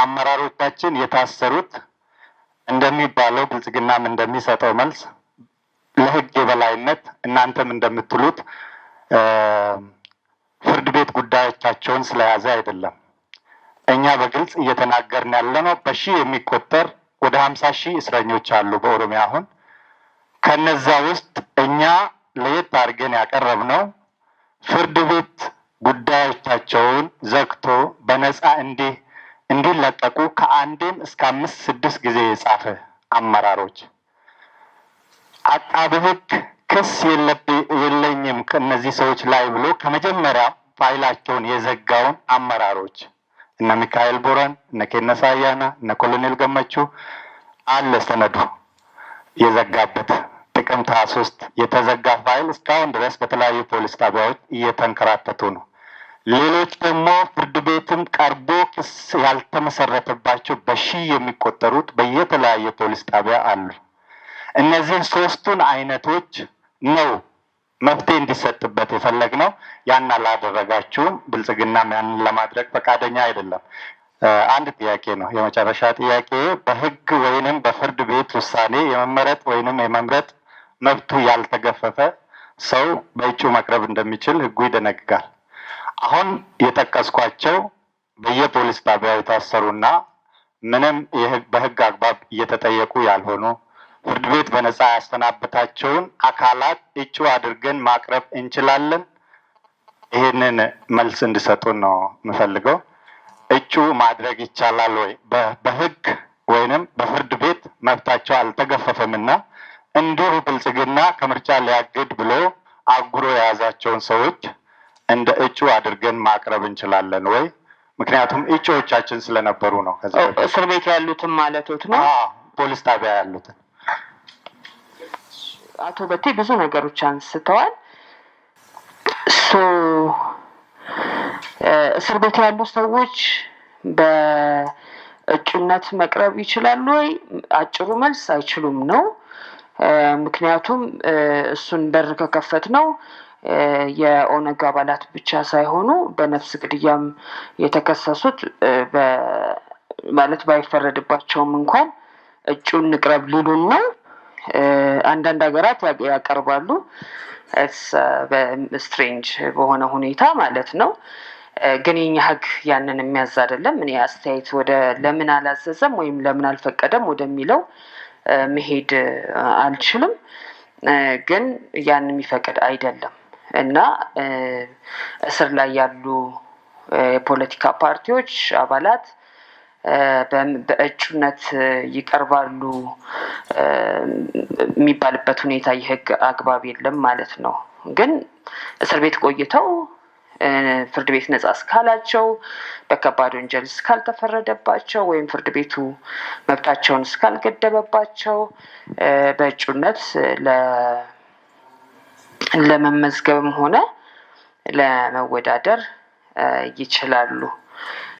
አመራሮቻችን የታሰሩት እንደሚባለው ብልጽግናም እንደሚሰጠው መልስ ለህግ የበላይነት እናንተም እንደምትሉት ፍርድ ቤት ጉዳዮቻቸውን ስለያዘ አይደለም። እኛ በግልጽ እየተናገርን ያለነው በሺህ የሚቆጠር ወደ 50,000 እስረኞች አሉ በኦሮሚያ አሁን። ከነዛ ውስጥ እኛ ለየት አድርገን ያቀረብነው ፍርድ ቤት ጉዳዮቻቸውን ዘግቶ በነፃ እንዲለቀቁ ከአንዴም እስከ 5-6 ጊዜ የጻፈ አመራሮች፣ አቃቤ ህግ ክስ የለኝም ከነዚህ ሰዎች ላይ ብሎ ከመጀመሪያ ፋይላቸውን የዘጋውን አመራሮች እነ ሚካኤል ቦረን፣ እነ ኬነሳ አያና፣ እነ ኮሎኔል ገመቹ አለ ሰነዱ የዘጋበት ጥቅምት 23 የተዘጋ ፋይል እስካሁን ድረስ በተለያዩ ፖሊስ ጣቢያዎች እየተንከራተቱ ነው። ሌሎች ደግሞ ፍርድ ቤትም ቀርቦ ክስ ያልተመሰረተባቸው በሺህ የሚቆጠሩት በየተለያየ ፖሊስ ጣቢያ አሉ። እነዚህን ሶስቱን አይነቶች ነው መፍትሄ እንዲሰጥበት የፈለግነው። ያን አላደረጋችሁም። ብልጽግናም ያንን ለማድረግ ፈቃደኛ አይደለም። አንድ ጥያቄ ነው፣ የመጨረሻ ጥያቄ። በህግ ወይንም በፍርድ ቤት ውሳኔ የመመረጥ ወይንም የመምረጥ መብቱ ያልተገፈፈ ሰው በእጩ መቅረብ እንደሚችል ህጉ ይደነግጋል። አሁን የጠቀስኳቸው በየፖሊስ ጣቢያው የታሰሩና ምንም በህግ አግባብ እየተጠየቁ ያልሆኑ ፍርድ ቤት በነፃ ያሰናበታቸውን አካላት እጩ አድርገን ማቅረብ እንችላለን? ይሄንን መልስ እንዲሰጡን ነው የምፈልገው። እጩ ማድረግ ይቻላል ወይ? በህግ ወይንም በፍርድ ቤት መብታቸው አልተገፈፈምና እንዲሁ ብልጽግና ከምርጫ ሊያግድ ብሎ አጉሮ የያዛቸውን ሰዎች እንደ እጩ አድርገን ማቅረብ እንችላለን ወይ? ምክንያቱም እጩዎቻችን ስለነበሩ ነው። ከዛ እስር ቤት ያሉትን ማለቶት ነው? ፖሊስ ጣቢያ ያሉትን። አቶ በቴ ብዙ ነገሮች አንስተዋል። እስር ቤት ያሉ ሰዎች በእጩነት መቅረብ ይችላሉ ወይ? አጭሩ መልስ አይችሉም ነው። ምክንያቱም እሱን በር ከከፈት ነው የኦነግ አባላት ብቻ ሳይሆኑ በነፍስ ግድያም የተከሰሱት ማለት ባይፈረድባቸውም እንኳን እጩን እንቅረብ ሊሉን ነው። አንዳንድ ሀገራት ያቀርባሉ። ስትሬንጅ በሆነ ሁኔታ ማለት ነው። ግን የኛ ህግ ያንን የሚያዝ አይደለም። እኔ አስተያየት ወደ ለምን አላዘዘም ወይም ለምን አልፈቀደም ወደሚለው መሄድ አልችልም። ግን ያን የሚፈቅድ አይደለም እና እስር ላይ ያሉ የፖለቲካ ፓርቲዎች አባላት በእጩነት ይቀርባሉ የሚባልበት ሁኔታ የህግ አግባብ የለም ማለት ነው። ግን እስር ቤት ቆይተው ፍርድ ቤት ነፃ እስካላቸው፣ በከባድ ወንጀል እስካልተፈረደባቸው ወይም ፍርድ ቤቱ መብታቸውን እስካልገደበባቸው በእጩነት ለመመዝገብም ሆነ ለመወዳደር ይችላሉ።